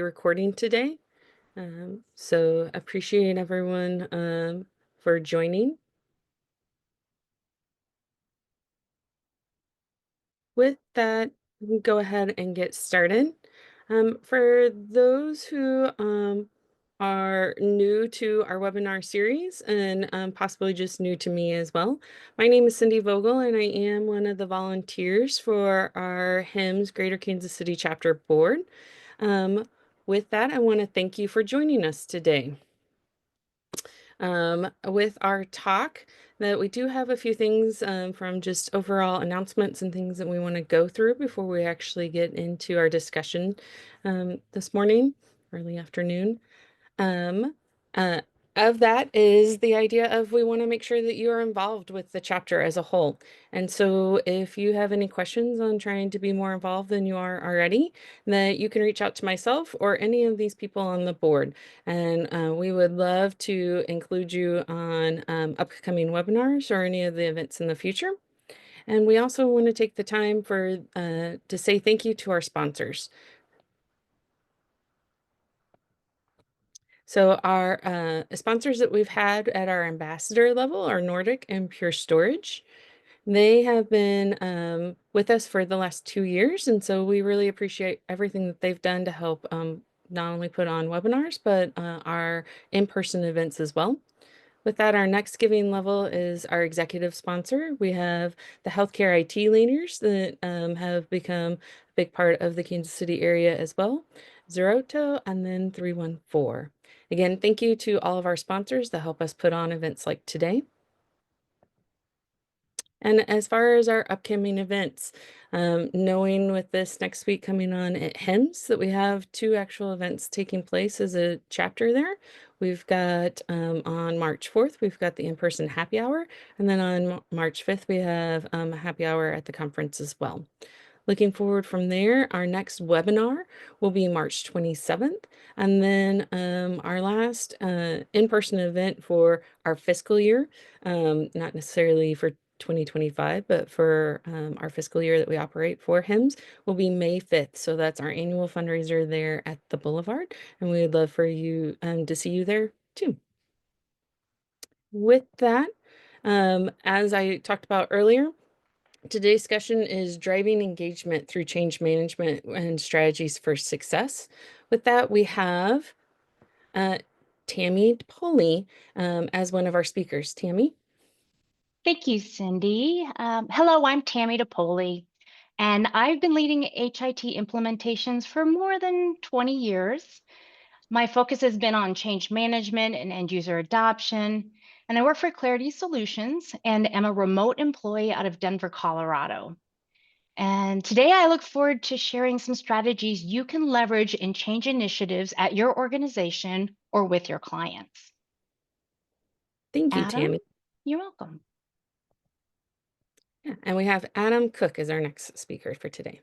recording today. So appreciate everyone for joining. With that, we can go ahead and get started. For those who are new to our webinar series and possibly just new to me as well, my name is Cindy Vogel, and I am one of the volunteers for our HIMSS Greater Kansas City Chapter Board. With that, I want to thank you for joining us today. With our talk, that we do have a few things from just overall announcements and things that we want to go through before we actually get into our discussion this morning, early afternoon. Um, uh, of that is the idea of we want to make sure that you are involved with the chapter as a whole. And so if you have any questions on trying to be more involved than you are already, that you can reach out to myself or any of these people on the board. And we would love to include you on upcoming webinars or any of the events in the future. And we also want to take the time to say thank you to our sponsors. So our sponsors that we've had at our ambassador level are Nordic and Pure Storage. They have been with us for the last 2 years, and so we really appreciate everything that they've done to help not only put on webinars, but our in-person events as well. With that, our next giving level is our executive sponsor. We have the healthcare IT leaders that have become a big part of the Kansas City area as well, Zeroto, and then 314. Again, thank you to all of our sponsors that help us put on events like today. And as far as our upcoming events, knowing with this next week coming on at HIMSS that we have 2 actual events taking place as a chapter there. We've got on March 4th, we've got the in-person happy hour. And then on March 5th, we have a happy hour at the conference as well. Looking forward from there, our next webinar will be March 27th. And then our last in-person event for our fiscal year, not necessarily for 2025, but for our fiscal year that we operate for HIMSS will be May 5th. So that's our annual fundraiser there at the Boulevard. And we would love for you to see you there too. With that, as I talked about earlier, today's discussion is driving engagement through change management and strategies for success. With that, we have Tami Depaoli as one of our speakers. Tami? Thank you, Cindy. Hello, I'm Tami Depaoli, and I've been leading HIT implementations for more than 20 years. My focus has been on change management and end user adoption, and I work for Clariti Solutions and am a remote employee out of Denver, Colorado. And today I look forward to sharing some strategies you can leverage in change initiatives at your organization or with your clients. Thank you, Adam, Tami. you're welcome. Yeah, and we have Adam Cook as our next speaker for today.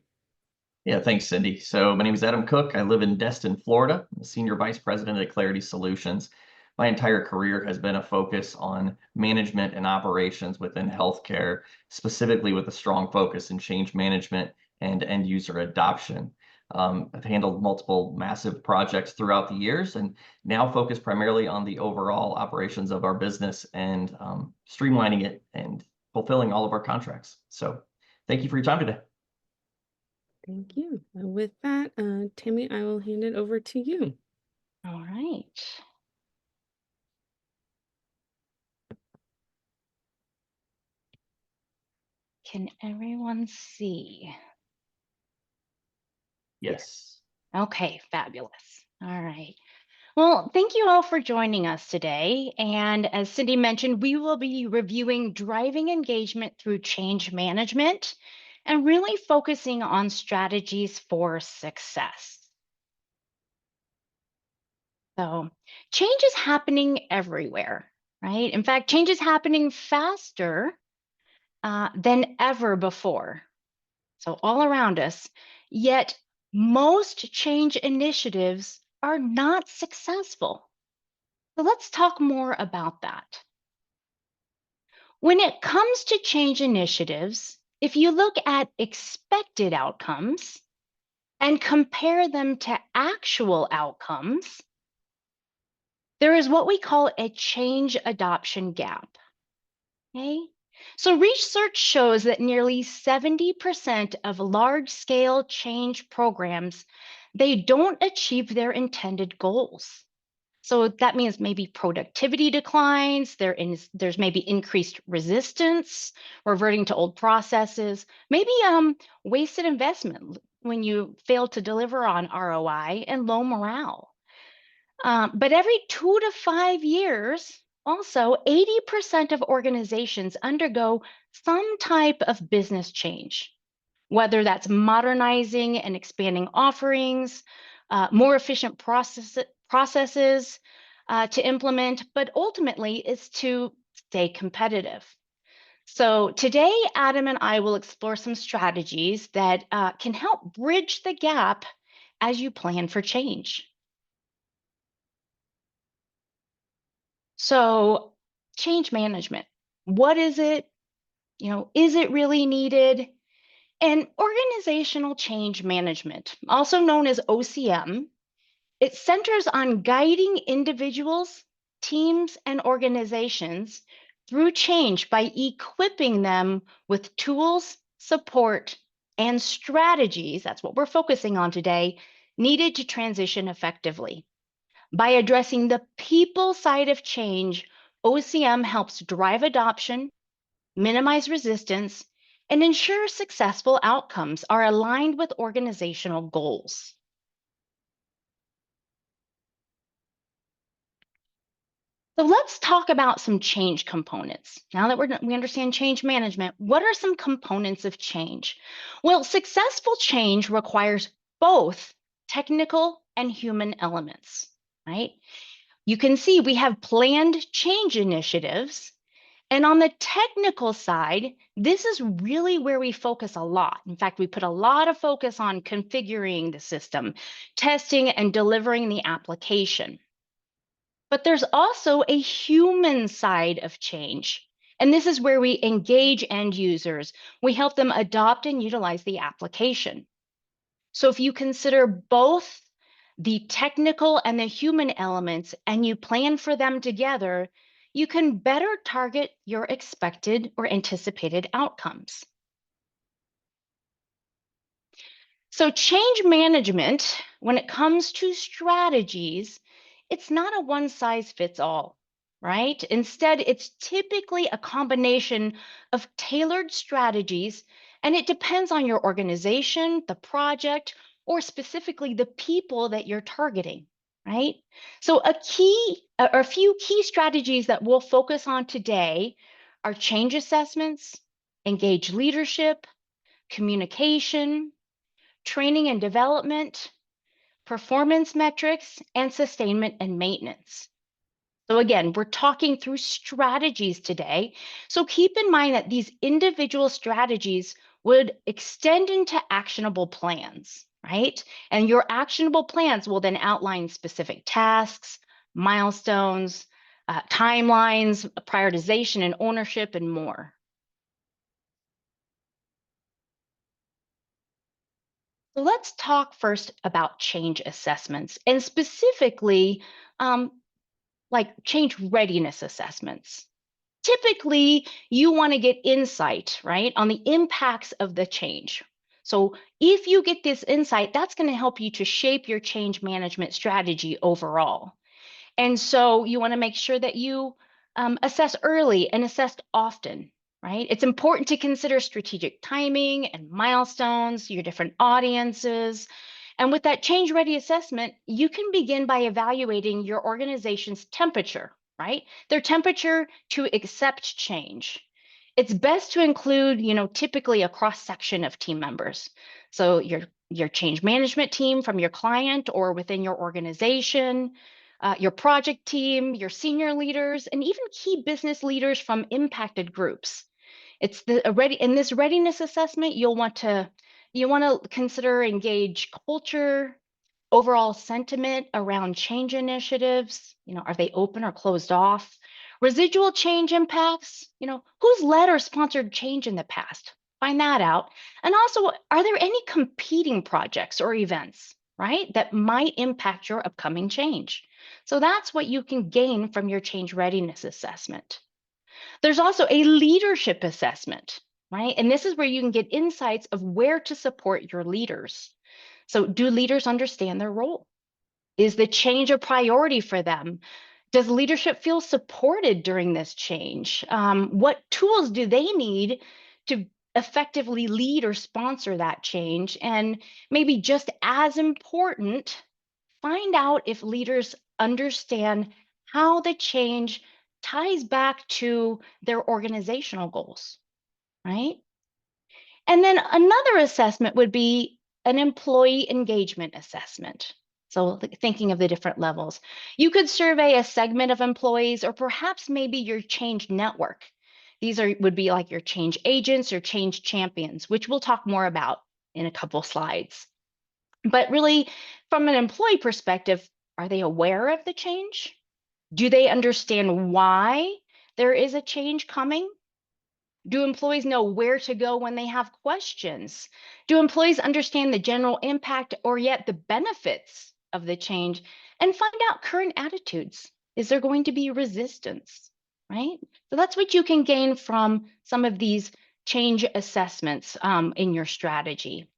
Yeah, thanks, Cindy. So my name is Adam Cook. I live in Destin, Florida. I'm the Senior Vice President at Clariti Solutions. My entire career has been a focus on management and operations within healthcare, specifically with a strong focus in change management and end user adoption. I've handled multiple massive projects throughout the years and now focus primarily on the overall operations of our business and streamlining it and fulfilling all of our contracts. So thank you for your time today. Thank you. And with that, Tami, I will hand it over to you. All right. Can everyone see? Yes. Okay, fabulous. All right. Well, thank you all for joining us today. And as Cindy mentioned, we will be reviewing driving engagement through change management and really focusing on strategies for success. So, change is happening everywhere, right? In fact, change is happening faster than ever before. So, all around us, yet most change initiatives are not successful. So, let's talk more about that. When it comes to change initiatives, if you look at expected outcomes, and compare them to actual outcomes, there is what we call a change adoption gap. Okay? So research shows that nearly 70% of large-scale change programs, they don't achieve their intended goals. So that means maybe productivity declines, there's maybe increased resistance, reverting to old processes, maybe wasted investment when you fail to deliver on ROI, and low morale. But every 2 to 5 years, also 80% of organizations undergo some type of business change, whether that's modernizing and expanding offerings, more efficient processes to implement, but ultimately it's to stay competitive. So today, Adam and I will explore some strategies that can help bridge the gap as you plan for change. So change management, what is it? Is it really needed? And organizational change management, also known as OCM, it centers on guiding individuals, teams, and organizations through change by equipping them with tools, support, and strategies, that's what we're focusing on today, needed to transition effectively. By addressing the people side of change, OCM helps drive adoption, minimize resistance, and ensure successful outcomes are aligned with organizational goals. So let's talk about some change components. Now that we understand change management, what are some components of change? Well, successful change requires both technical and human elements, right? You can see we have planned change initiatives. And on the technical side, this is really where we focus a lot. In fact, we put a lot of focus on configuring the system, testing and delivering the application. But there's also a human side of change. And this is where we engage end users. We help them adopt and utilize the application. So if you consider both the technical and the human elements and you plan for them together, you can better target your expected or anticipated outcomes. So change management, when it comes to strategies, it's not a one size fits all, right? Instead, it's typically a combination of tailored strategies, and it depends on your organization, the project, or specifically the people that you're targeting, right? So a few key strategies that we'll focus on today are change assessments, engage leadership, communication, training and development, performance metrics, and sustainment and maintenance. So again, we're talking through strategies today. So keep in mind that these individual strategies would extend into actionable plans, right? And your actionable plans will then outline specific tasks, milestones, timelines, prioritization and ownership, and more. So let's talk first about change assessments, and specifically like change readiness assessments. Typically, you want to get insight, right, on the impacts of the change. So if you get this insight, that's going to help you to shape your change management strategy overall. And so you want to make sure that you assess early and assess often, right? It's important to consider strategic timing and milestones, your different audiences. And with that change ready assessment, you can begin by evaluating your organization's temperature, right? Their temperature to accept change. It's best to include, typically a cross section of team members. So your change management team from your client or within your organization, your project team, your senior leaders, and even key business leaders from impacted groups. In this readiness assessment, you want to consider engage culture, overall sentiment around change initiatives. Are they open or closed off? Residual change impacts. Who's led or sponsored change in the past? Find that out. And also, are there any competing projects or events, right, that might impact your upcoming change? So that's what you can gain from your change readiness assessment. There's also a leadership assessment, right? And this is where you can get insights of where to support your leaders. So do leaders understand their role? Is the change a priority for them? Does leadership feel supported during this change? What tools do they need to effectively lead or sponsor that change? And maybe just as important, find out if leaders understand how the change ties back to their organizational goals, right? And then another assessment would be an employee engagement assessment. So thinking of the different levels, you could survey a segment of employees or perhaps maybe your change network. These would be like your change agents or change champions, which we'll talk more about in a couple slides. But really, from an employee perspective, are they aware of the change? Do they understand why there is a change coming? Do employees know where to go when they have questions? Do employees understand the general impact or yet the benefits of the change? And find out current attitudes. Is there going to be resistance, right? So that's what you can gain from some of these change assessments in your strategy.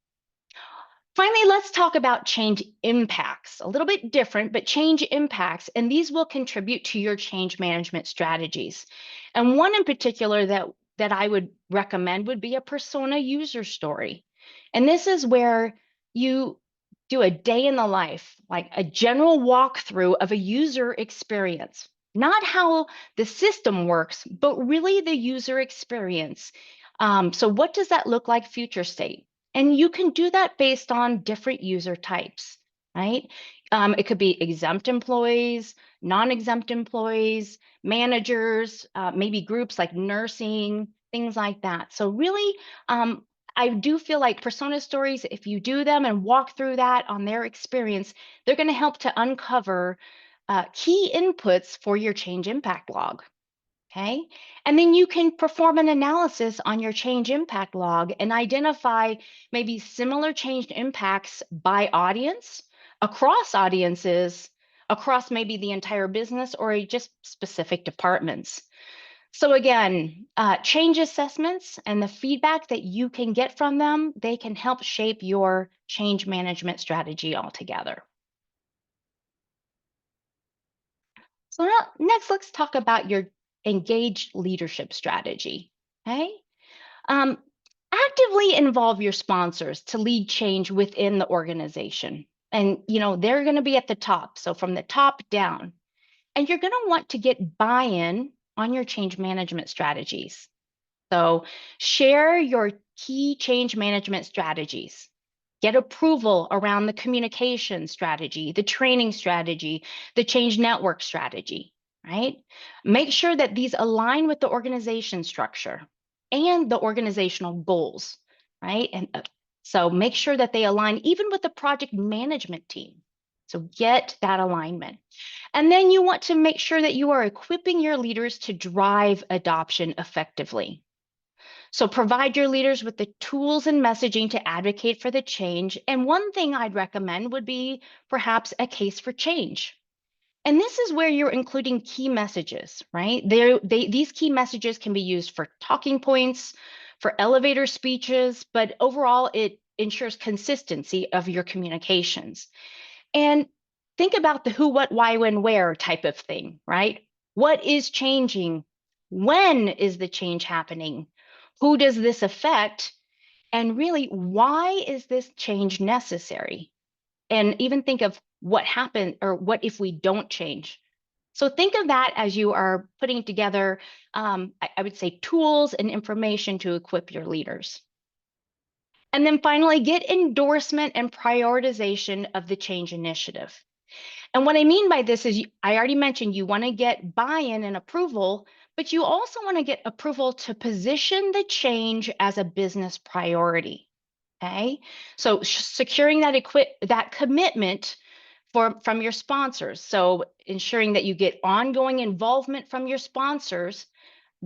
Finally, let's talk about change impacts. A little bit different, but change impacts, and these will contribute to your change management strategies. And one in particular that I would recommend would be a persona user story. And this is where you do a day in the life, like a general walkthrough of a user experience, not how the system works, but really the user experience. So what does that look like future state? And you can do that based on different user types, right? It could be exempt employees, non-exempt employees, managers, maybe groups like nursing, things like that. So really, I do feel like persona stories, if you do them and walk through that on their experience, they're going to help to uncover key inputs for your change impact log. Okay. And then you can perform an analysis on your change impact log and identify maybe similar change impacts by audience, across audiences, across maybe the entire business or just specific departments. So again, change assessments and the feedback that you can get from them, they can help shape your change management strategy altogether. So now, next, let's talk about your engaged leadership strategy. Okay. Actively involve your sponsors to lead change within the organization. And, they're going to be at the top. So from the top down, and you're going to want to get buy-in on your change management strategies. So share your key change management strategies. Get approval around the communication strategy, the training strategy, the change network strategy, right? Make sure that these align with the organization structure and the organizational goals, right? And so make sure that they align even with the project management team. So get that alignment. And then you want to make sure that you are equipping your leaders to drive adoption effectively. So provide your leaders with the tools and messaging to advocate for the change. And one thing I'd recommend would be perhaps a case for change. And this is where you're including key messages, right? These key messages can be used for talking points, for elevator speeches, but overall it ensures consistency of your communications. And think about the who, what, why, when, where type of thing, right? What is changing? When is the change happening? Who does this affect? And really, why is this change necessary? And even think of what happened or what if we don't change? So think of that as you are putting together, I would say, tools and information to equip your leaders. And then finally, get endorsement and prioritization of the change initiative. And what I mean by this is, I already mentioned you want to get buy-in and approval, but you also want to get approval to position the change as a business priority. Okay, so securing that commitment from your sponsors. So ensuring that you get ongoing involvement from your sponsors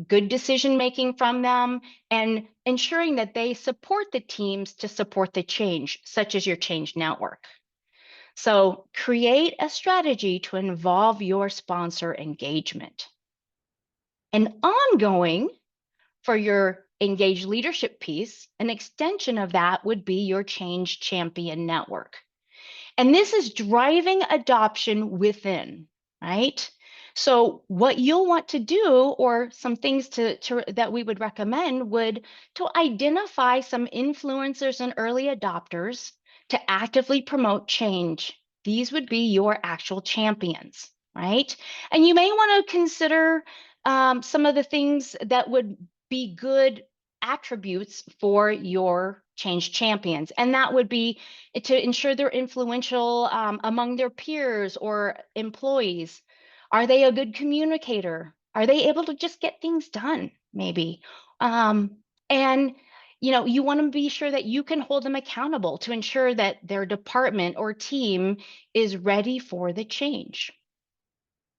good decision-making from them, and ensuring that they support the teams to support the change, such as your change network. So create a strategy to involve your sponsor engagement. And ongoing, for your engaged leadership piece, an extension of that would be your change champion network. And this is driving adoption within, right? So what you'll want to do, or some things that we would recommend, would to identify some influencers and early adopters to actively promote change. These would be your actual champions, right? And you may want to consider some of the things that would be good attributes for your change champions. And that would be to ensure they're influential among their peers or employees. Are they a good communicator? Are they able to just get things done, maybe? And you want to be sure that you can hold them accountable to ensure that their department or team is ready for the change.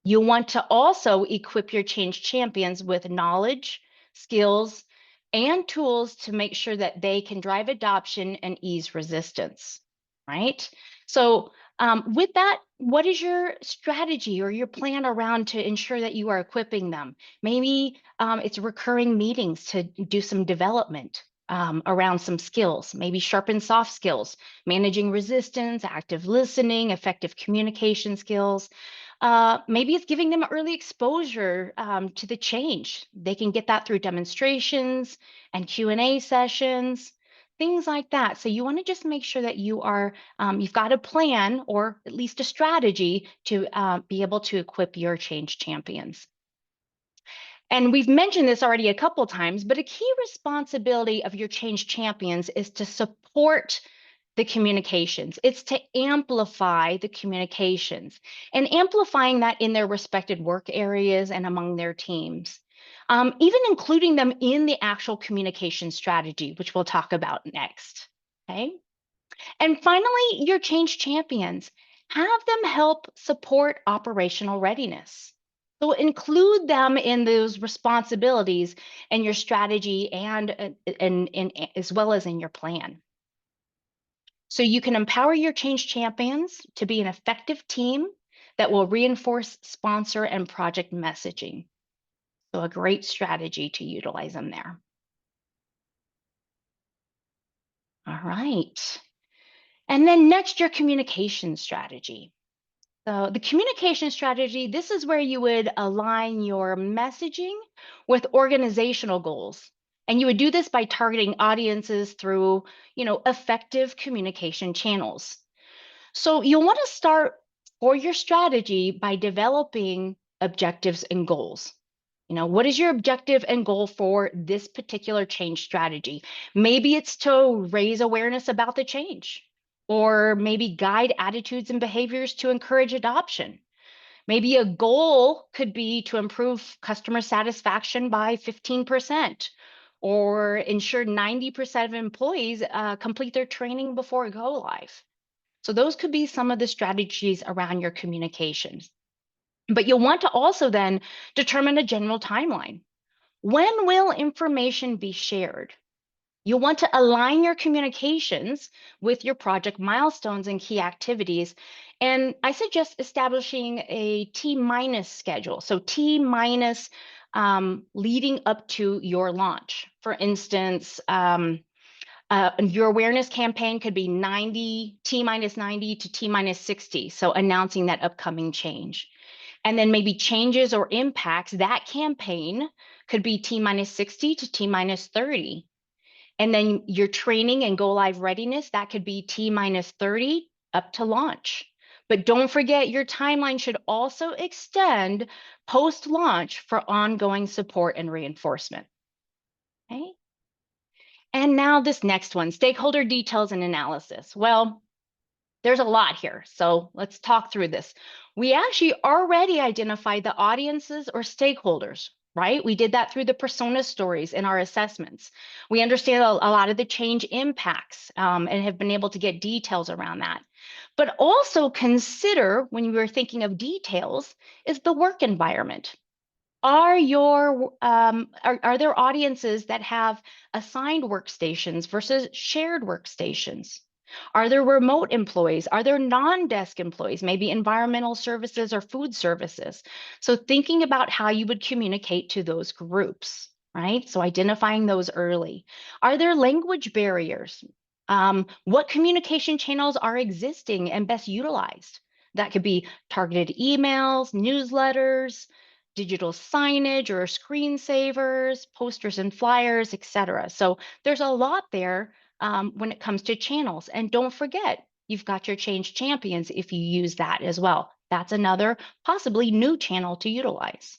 You want to also equip your change champions with knowledge, skills, and tools to make sure that they can drive adoption and ease resistance, right? So with that, what is your strategy or your plan around to ensure that you are equipping them? Maybe it's recurring meetings to do some development around some skills, maybe sharpen soft skills, managing resistance, active listening, effective communication skills. Maybe it's giving them early exposure to the change. They can get that through demonstrations and Q&A sessions, things like that. So you want to just make sure that you've got a plan, or at least a strategy to be able to equip your change champions. And we've mentioned this already a couple times, but a key responsibility of your change champions is to support the communications. It's to amplify the communications, and amplifying that in their respected work areas and among their teams, even including them in the actual communication strategy, which we'll talk about next. Okay. And finally, your change champions, have them help support operational readiness. So include them in those responsibilities in your strategy and as well as in your plan. So you can empower your change champions to be an effective team that will reinforce sponsor and project messaging. So a great strategy to utilize them there. All right. And then next, your communication strategy. So the communication strategy, this is where you would align your messaging with organizational goals. And you would do this by targeting audiences through, effective communication channels. So you'll want to start for your strategy by developing objectives and goals. What is your objective and goal for this particular change strategy? Maybe it's to raise awareness about the change, or maybe guide attitudes and behaviors to encourage adoption. Maybe a goal could be to improve customer satisfaction by 15%, or ensure 90% of employees complete their training before go live. So those could be some of the strategies around your communications. But you'll want to also then determine a general timeline. When will information be shared? You'll want to align your communications with your project milestones and key activities. And I suggest establishing a T- schedule. So T- leading up to your launch. For instance, your awareness campaign could be T-90 to T-60. So announcing that upcoming change. And then maybe changes or impacts, that campaign could be T-60 to T-30. And then your training and go live readiness, that could be T-30 up to launch. But don't forget, your timeline should also extend post-launch for ongoing support and reinforcement. Okay. And now this next one, stakeholder details and analysis. Well, there's a lot here, so let's talk through this. We actually already identified the audiences or stakeholders, right? We did that through the persona stories in our assessments. We understand a lot of the change impacts and have been able to get details around that. But also consider, when you were thinking of details, is the work environment. Are there audiences that have assigned workstations versus shared workstations? Are there remote employees? Are there non-desk employees, maybe environmental services or food services? So thinking about how you would communicate to those groups, right? So identifying those early. Are there language barriers? What communication channels are existing and best utilized? That could be targeted emails, newsletters, digital signage or screensavers, posters and flyers, etc. So there's a lot there when it comes to channels. And don't forget, you've got your change champions if you use that as well. That's another possibly new channel to utilize.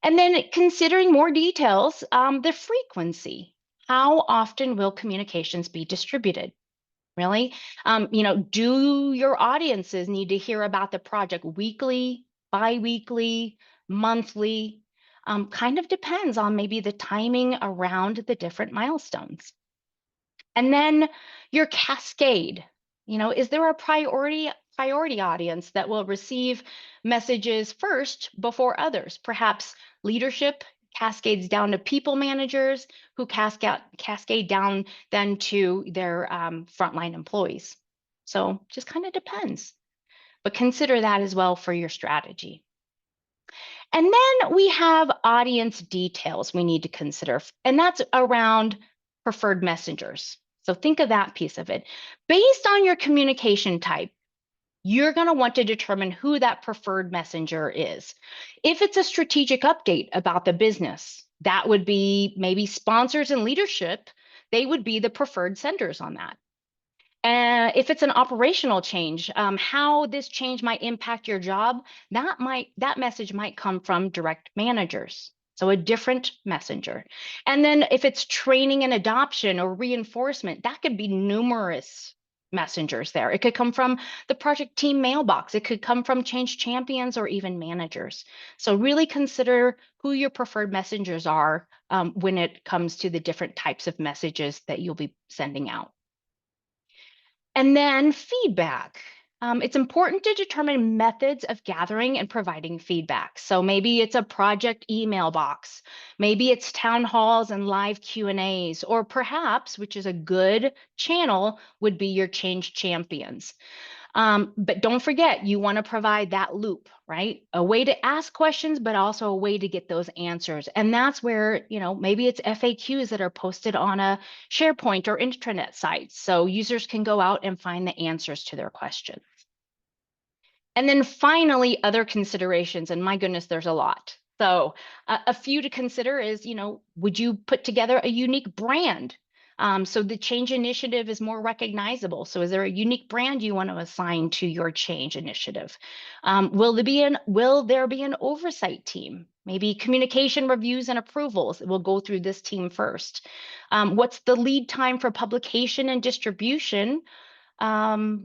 And then considering more details, the frequency. How often will communications be distributed? Really? Do your audiences need to hear about the project weekly, bi-weekly, monthly? Kind of depends on maybe the timing around the different milestones. And then your cascade. Is there a priority audience that will receive messages first before others? Perhaps leadership cascades down to people managers who cascade down then to their frontline employees. So just kind of depends, but consider that as well for your strategy. And then we have audience details we need to consider, and that's around preferred messengers. So think of that piece of it. Based on your communication type, you're going to want to determine who that preferred messenger is. If it's a strategic update about the business, that would be maybe sponsors and leadership. They would be the preferred senders on that. If it's an operational change, how this change might impact your job, that message might come from direct managers. So a different messenger. And then if it's training and adoption or reinforcement, that could be numerous messengers there. It could come from the project team mailbox. It could come from change champions or even managers. So really consider who your preferred messengers are when it comes to the different types of messages that you'll be sending out. And then feedback. It's important to determine methods of gathering and providing feedback. So maybe it's a project email box, maybe it's town halls and live Q&As, or perhaps, which is a good channel, would be your change champions. But don't forget, you want to provide that loop, right? A way to ask questions, but also a way to get those answers. And that's where, maybe it's FAQs that are posted on a SharePoint or intranet site. So users can go out and find the answers to their questions. And then finally, other considerations. And my goodness, there's a lot. So a few to consider is, would you put together a unique brand? So the change initiative is more recognizable. So is there a unique brand you want to assign to your change initiative? Will there be an oversight team? Maybe communication reviews and approvals will go through this team first. What's the lead time for publication and distribution?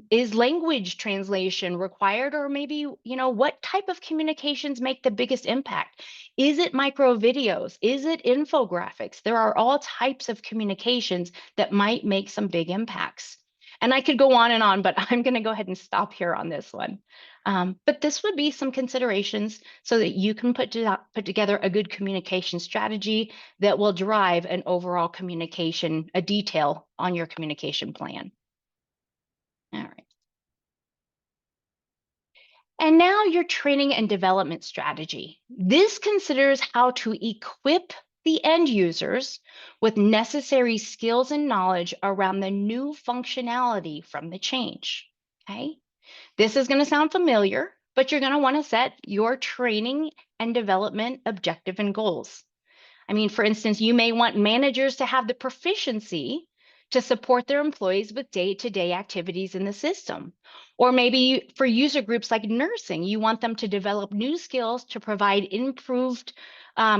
Is language translation required, or maybe, what type of communications make the biggest impact? Is it micro videos? Is it infographics? There are all types of communications that might make some big impacts. And I could go on, but I'm going to go ahead and stop here on this one. But this would be some considerations so that you can put together a good communication strategy that will drive an overall communication, a detail on your communication plan. All right. And now your training and development strategy. This considers how to equip the end users with necessary skills and knowledge around the new functionality from the change. Okay. This is going to sound familiar, but you're going to want to set your training and development objective and goals. I mean, for instance, you may want managers to have the proficiency to support their employees with day-to-day activities in the system. Or maybe for user groups like nursing, you want them to develop new skills to provide improved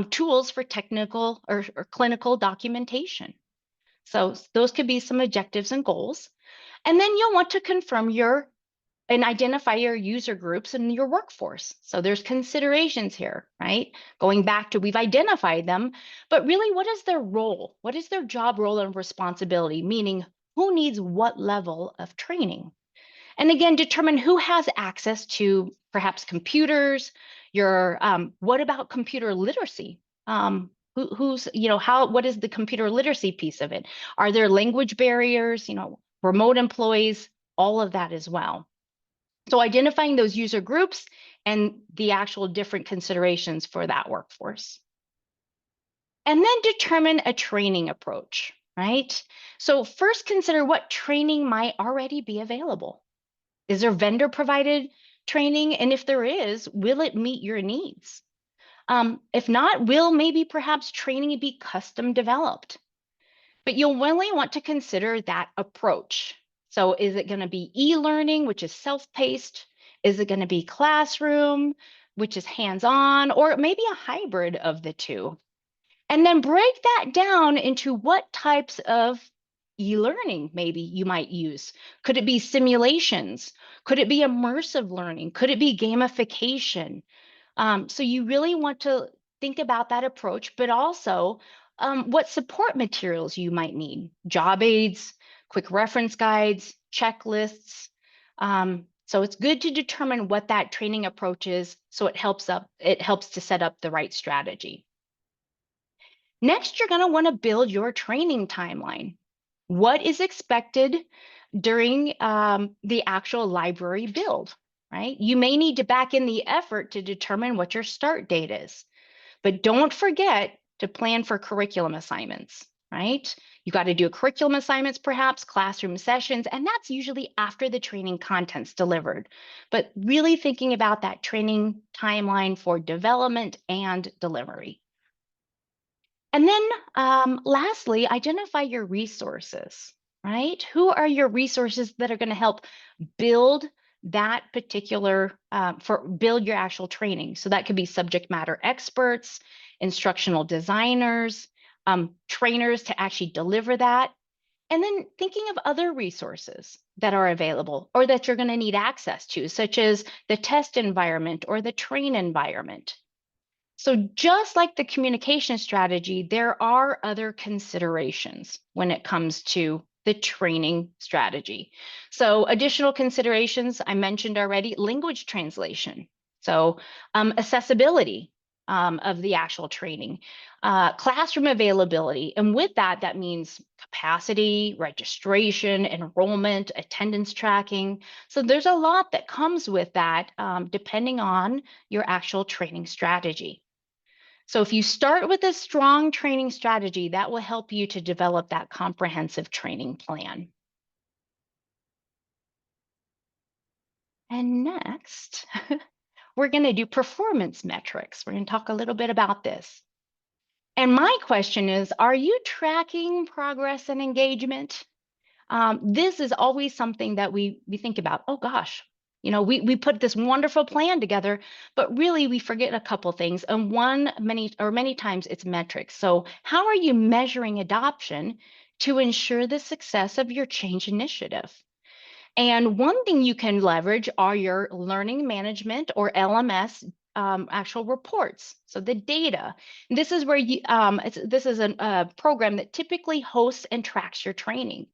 tools for technical or clinical documentation. So those could be some objectives and goals. And then you'll want to confirm and identify your user groups and your workforce. So there's considerations here, right? Going back to, we've identified them, but really, what is their role? What is their job role and responsibility? Meaning, who needs what level of training? And again, determine who has access to perhaps computers, What about computer literacy? What is the computer literacy piece of it? Are there language barriers, remote employees, all of that as well. So identifying those user groups and the actual different considerations for that workforce. And then determine a training approach, right? So first consider what training might already be available. Is there vendor provided training? And if there is, will it meet your needs? If not, will maybe perhaps training be custom developed? But you'll really want to consider that approach. So is it going to be e-learning, which is self-paced? Is it going to be classroom, which is hands-on, or maybe a hybrid of the two? And then break that down into what types of e-learning maybe you might use. Could it be simulations? Could it be immersive learning? Could it be gamification? So you really want to think about that approach, but also what support materials you might need. Job aids, quick reference guides, checklists. So it's good to determine what that training approach is, so it helps to set up the right strategy. Next, you're going to want to build your training timeline. What is expected during the actual library build, right? You may need to back in the effort to determine what your start date is, but don't forget to plan for curriculum assignments, right? You got to do curriculum assignments, perhaps classroom sessions, and that's usually after the training content's delivered. But really thinking about that training timeline for development and delivery. And then lastly, identify your resources, right? Who are your resources that are going to help build that particular, build your actual training? So that could be subject matter experts, instructional designers, trainers to actually deliver that. And then thinking of other resources that are available or that you're going to need access to, such as the test environment or the train environment. So just like the communication strategy, there are other considerations when it comes to the training strategy. So additional considerations I mentioned already, language translation. So accessibility of the actual training, classroom availability. And with that, that means capacity, registration, enrollment, attendance tracking. So there's a lot that comes with that depending on your actual training strategy. So if you start with a strong training strategy, that will help you to develop that comprehensive training plan. And next, we're going to do performance metrics. We're going to talk a little bit about this. And my question is, are you tracking progress and engagement? This is always something that we think about. Oh gosh, we put this wonderful plan together, but really we forget a couple things. And many times it's metrics. So how are you measuring adoption to ensure the success of your change initiative? And one thing you can leverage are your learning management or LMS actual reports. So the data. This is where this is a program that typically hosts and tracks your training.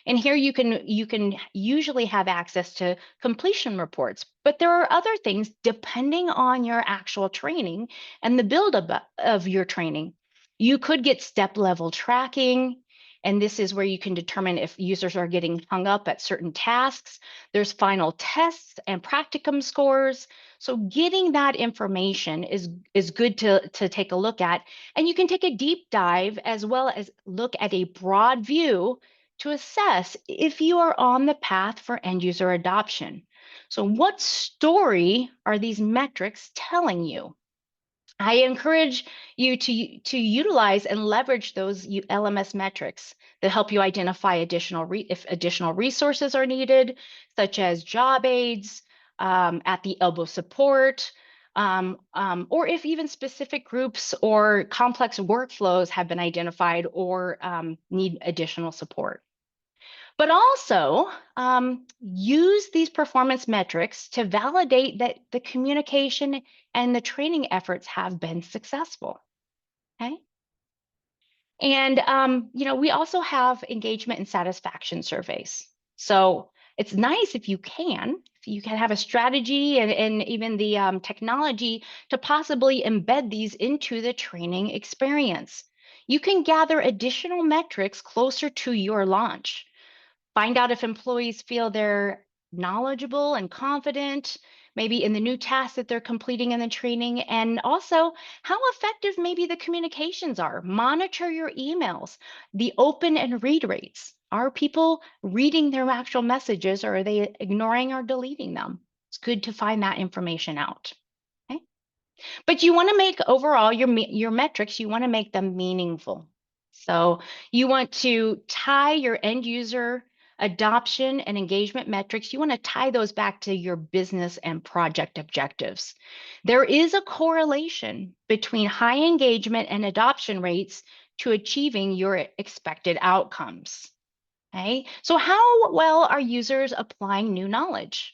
And here you can usually have access to completion reports, but there are other things depending on your actual training and the buildup of your training. You could get step level tracking. And this is where you can determine if users are getting hung up at certain tasks. There's final tests and practicum scores. So getting that information is good to take a look at. And you can take a deep dive as well as look at a broad view to assess if you are on the path for end user adoption. So what story are these metrics telling you? I encourage you to utilize and leverage those LMS metrics that help you identify if additional resources are needed, such as job aids, at the elbow support, or if even specific groups or complex workflows have been identified or need additional support. But also use these performance metrics to validate that the communication and the training efforts have been successful, okay? And, we also have engagement and satisfaction surveys. So it's nice if you can You can have a strategy and even the technology to possibly embed these into the training experience. You can gather additional metrics closer to your launch. Find out if employees feel they're knowledgeable and confident, maybe in the new tasks that they're completing in the training, and also how effective maybe the communications are. Monitor your emails, the open and read rates. Are people reading their actual messages, or are they ignoring or deleting them? It's good to find that information out. Okay? But you want to make overall your metrics, you want to make them meaningful. So you want to tie your end user adoption and engagement metrics, you want to tie those back to your business and project objectives. There is a correlation between high engagement and adoption rates to achieving your expected outcomes. Okay, so how well are users applying new knowledge?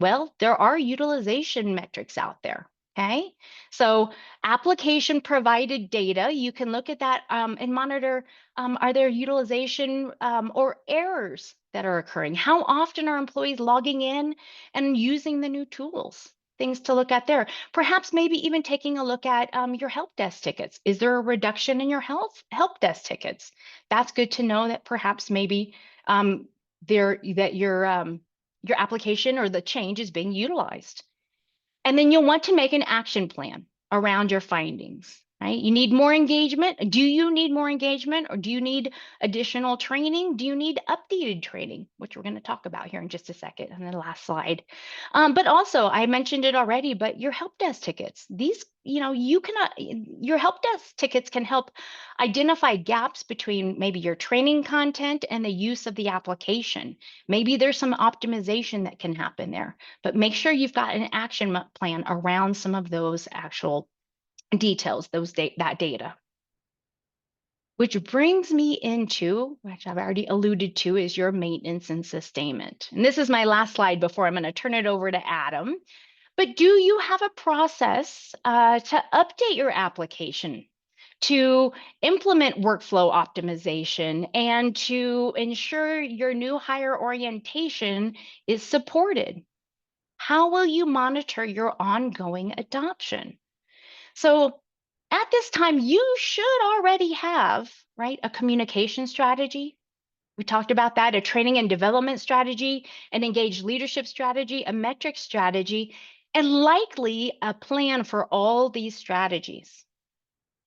Well, there are utilization metrics out there. Okay, so application provided data, you can look at that and monitor, are there utilization or errors that are occurring? How often are employees logging in and using the new tools? Things to look at there. Perhaps maybe even taking a look at your help desk tickets. Is there a reduction in your help desk tickets? That's good to know that perhaps maybe your application or the change is being utilized. And then you'll want to make an action plan around your findings, right? You need more engagement. Do you need more engagement, or do you need additional training? Do you need updated training, which we're going to talk about here in just a second on the last slide. But also, I mentioned it already, but your help desk tickets, these, your help desk tickets can help identify gaps between maybe your training content and the use of the application. Maybe there's some optimization that can happen there, but make sure you've got an action plan around some of those actual details, that data. Which brings me into, which I've already alluded to, is your maintenance and sustainment. And this is my last slide before I'm going to turn it over to Adam. But do you have a process to update your application, to implement workflow optimization, and to ensure your new hire orientation is supported? How will you monitor your ongoing adoption? So at this time, you should already have, right, a communication strategy. We talked about that, a training and development strategy, an engaged leadership strategy, a metric strategy, and likely a plan for all these strategies.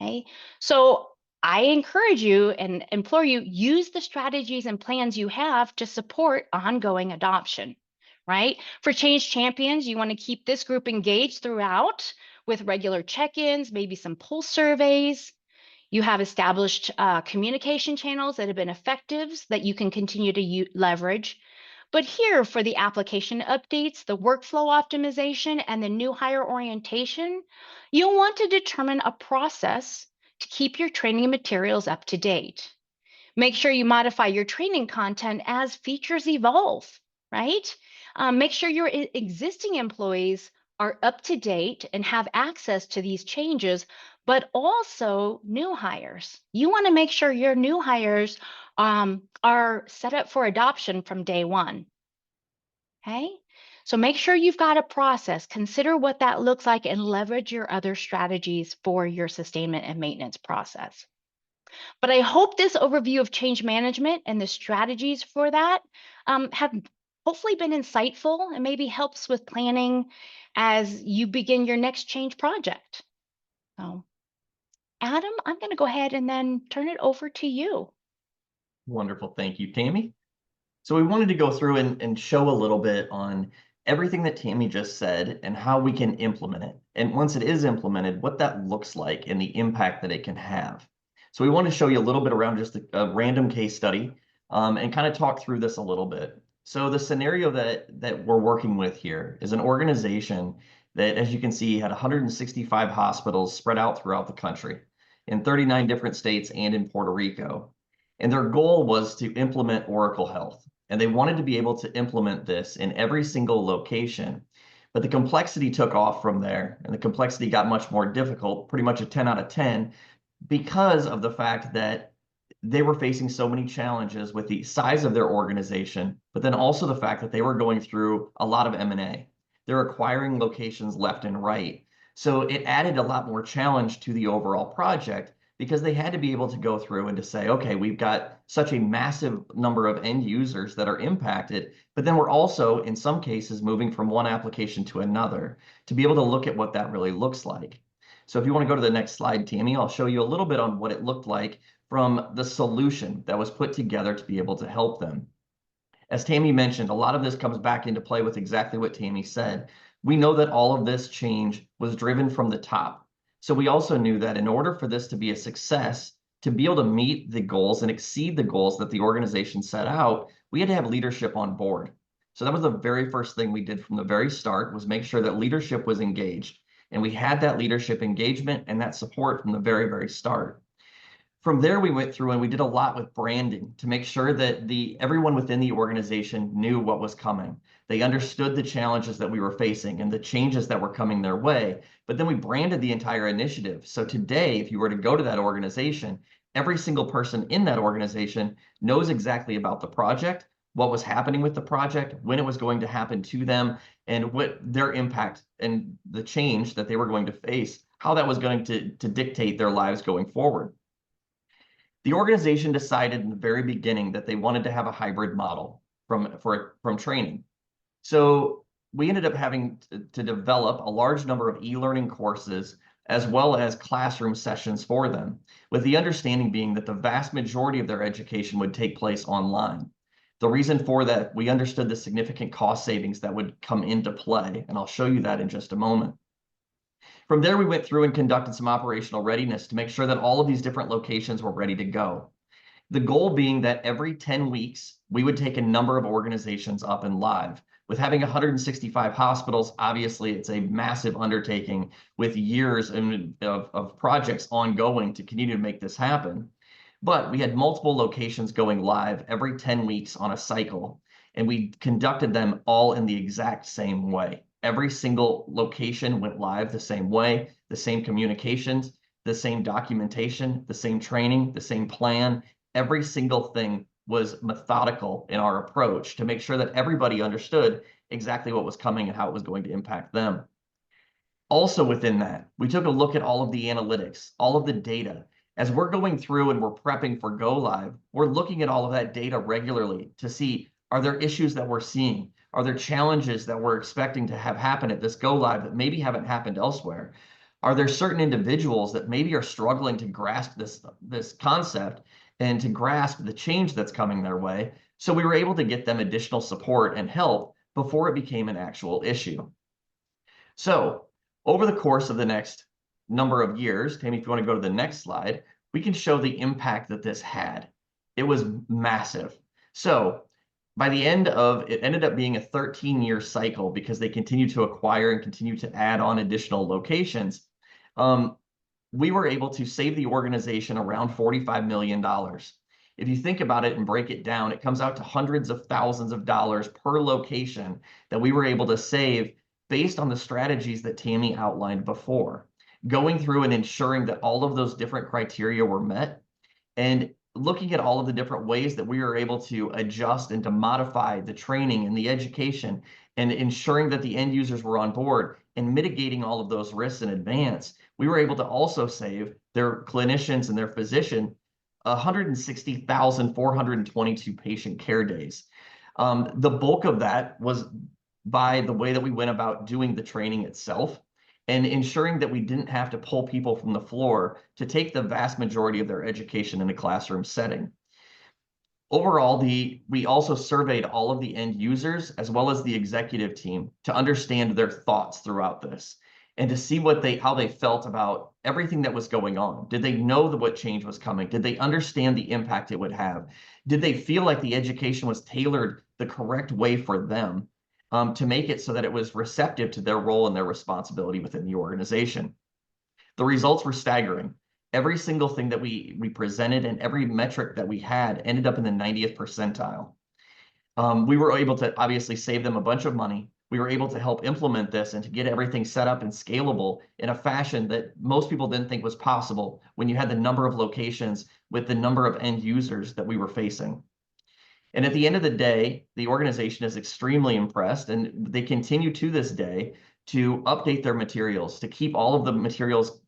Okay, so I encourage you and implore you, use the strategies and plans you have to support ongoing adoption, right? For change champions, you want to keep this group engaged throughout with regular check-ins, maybe some pulse surveys. You have established communication channels that have been effective that you can continue to leverage. But here for the application updates, the workflow optimization, and the new hire orientation, you'll want to determine a process to keep your training materials up to date. Make sure you modify your training content as features evolve, right? Make sure your existing employees are up to date and have access to these changes, but also new hires. You want to make sure your new hires are set up for adoption from day one. Okay, so make sure you've got a process. Consider what that looks like and leverage your other strategies for your sustainment and maintenance process. But I hope this overview of change management and the strategies for that have hopefully been insightful and maybe helps with planning as you begin your next change project. So, Adam, I'm going to go ahead and then turn it over to you. Wonderful. Thank you, Tami. So we wanted to go through and show a little bit on everything that Tami just said and how we can implement it. And once it is implemented, what that looks like and the impact that it can have. So we want to show you a little bit around just a random case study and kind of talk through this a little bit. So the scenario that we're working with here is an organization that, as you can see, had 165 hospitals spread out throughout the country in 39 different states and in Puerto Rico. And their goal was to implement Oracle Health. And they wanted to be able to implement this in every single location. But the complexity took off from there, and the complexity got much more difficult, pretty much a 10 out of 10, because of the fact that they were facing so many challenges with the size of their organization, but then also the fact that they were going through a lot of M&A. They're acquiring locations left and right. So it added a lot more challenge to the overall project because they had to be able to go through and to say, okay, we've got such a massive number of end users that are impacted, but then we're also, in some cases, moving from one application to another to be able to look at what that really looks like. So if you want to go to the next slide, Tami, I'll show you a little bit on what it looked like from the solution that was put together to be able to help them. As Tami mentioned, a lot of this comes back into play with exactly what Tami said. We know that all of this change was driven from the top. So we also knew that in order for this to be a success, to be able to meet the goals and exceed the goals that the organization set out, we had to have leadership on board. So that was the very first thing we did from the very start, was make sure that leadership was engaged. And we had that leadership engagement and that support from the very, very start. From there, we went through and we did a lot with branding to make sure that everyone within the organization knew what was coming. They understood the challenges that we were facing and the changes that were coming their way. But then we branded the entire initiative. So today, if you were to go to that organization, every single person in that organization knows exactly about the project, what was happening with the project, when it was going to happen to them, and what their impact and the change that they were going to face, how that was going to dictate their lives going forward. The organization decided in the very beginning that they wanted to have a hybrid model from training. So we ended up having to develop a large number of e-learning courses as well as classroom sessions for them, with the understanding being that the vast majority of their education would take place online. The reason for that, we understood the significant cost savings that would come into play, and I'll show you that in just a moment. From there, we went through and conducted some operational readiness to make sure that all of these different locations were ready to go. The goal being that every 10 weeks, we would take a number of organizations up and live. With having 165 hospitals, obviously it's a massive undertaking with years of projects ongoing to continue to make this happen. But we had multiple locations going live every 10 weeks on a cycle, and we conducted them all in the exact same way. Every single location went live the same way, the same communications, the same documentation, the same training, the same plan. Every single thing was methodical in our approach to make sure that everybody understood exactly what was coming and how it was going to impact them. Also within that, we took a look at all of the analytics, all of the data. As we're going through and we're prepping for go live, we're looking at all of that data regularly to see, are there issues that we're seeing? Are there challenges that we're expecting to have happen at this go live that maybe haven't happened elsewhere? Are there certain individuals that maybe are struggling to grasp this concept and to grasp the change that's coming their way? So we were able to get them additional support and help before it became an actual issue. So over the course of the next number of years, Tami, if you want to go to the next slide, we can show the impact that this had. It was massive. So by the end of it, ended up being a 13-year cycle because they continue to acquire and continue to add on additional locations. We were able to save the organization around $45 million. If you think about it and break it down, it comes out to hundreds of thousands of dollars per location that we were able to save based on the strategies that Tami outlined before, going through and ensuring that all of those different criteria were met, and looking at all of the different ways that we were able to adjust and to modify the training and the education, and ensuring that the end users were on board and mitigating all of those risks in advance. We were able to also save their clinicians and their physician 160,422 patient care days. The bulk of that was by the way that we went about doing the training itself and ensuring that we didn't have to pull people from the floor to take the vast majority of their education in a classroom setting. Overall, we also surveyed all of the end users as well as the executive team to understand their thoughts throughout this and to see how they felt about everything that was going on. Did they know what change was coming? Did they understand the impact it would have? Did they feel like the education was tailored the correct way for them? To make it so that it was receptive to their role and their responsibility within the organization. The results were staggering. Every single thing that we presented and every metric that we had ended up in the 90th percentile. We were able to obviously save them a bunch of money. we were able to help implement this and to get everything set up and scalable in a fashion that most people didn't think was possible when you had the number of locations with the number of end users that we were facing. And at the end of the day, the organization is extremely impressed, and they continue to this day to update their materials, to keep all of the materials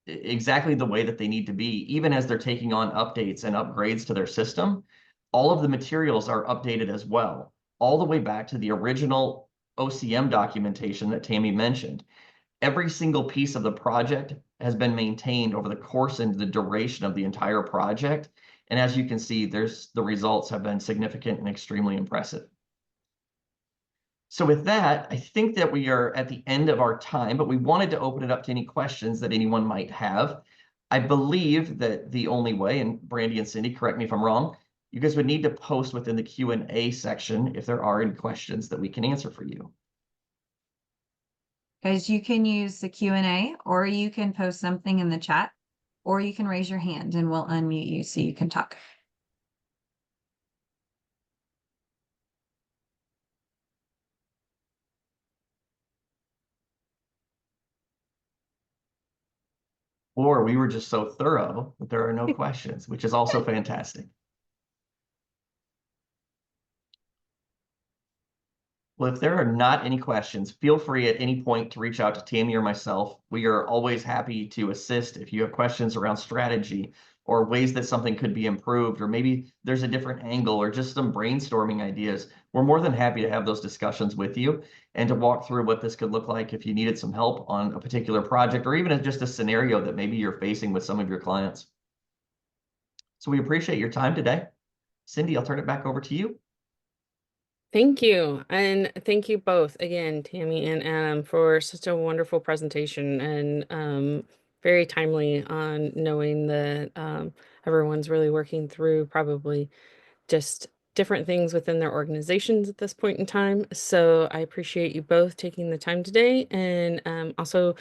exactly the way that they need to be, even as they're taking on updates and upgrades to their system. All of the materials are updated as well, all the way back to the original OCM documentation that Tami mentioned. Every single piece of the project has been maintained over the course and the duration of the entire project. And as you can see, the results have been significant and extremely impressive. So with that, I think that we are at the end of our time, but we wanted to open it up to any questions that anyone might have. I believe that the only way, and Brandy and Cindy, correct me if I'm wrong, you guys would need to post within the Q&A section if there are any questions that we can answer for you. Guys, you can use the Q&A, or you can post something in the chat, or you can raise your hand and we'll unmute you so you can talk. Or we were just so thorough that there are no questions, which is also fantastic. Well, if there are not any questions, feel free at any point to reach out to Tami or myself. We are always happy to assist if you have questions around strategy or ways that something could be improved, or maybe there's a different angle or just some brainstorming ideas. We're more than happy to have those discussions with you and to walk through what this could look like if you needed some help on a particular project, or even just a scenario that maybe you're facing with some of your clients. So we appreciate your time today. Cindy, I'll turn it back over to you. Thank you. And thank you both again, Tami and Adam, for such a wonderful presentation and very timely on knowing that everyone's really working through probably just different things within their organizations at this point in time. So I appreciate you both taking the time today, and also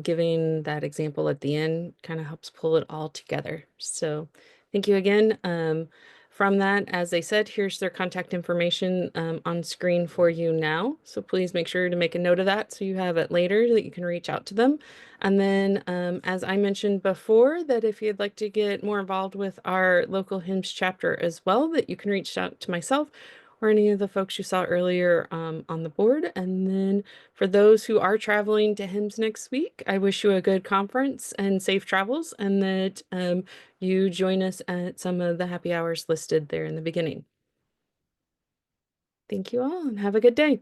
giving that example at the end kind of helps pull it all together. So thank you again. From that, as I said, here's their contact information on screen for you now. So please make sure to make a note of that so you have it later that you can reach out to them. And then, as I mentioned before, that if you'd like to get more involved with our local HIMSS chapter as well, that you can reach out to myself or any of the folks you saw earlier on the board. And then for those who are traveling to HIMSS next week, I wish you a good conference and safe travels, and that you join us at some of the happy hours listed there in the beginning. Thank you all and have a good day.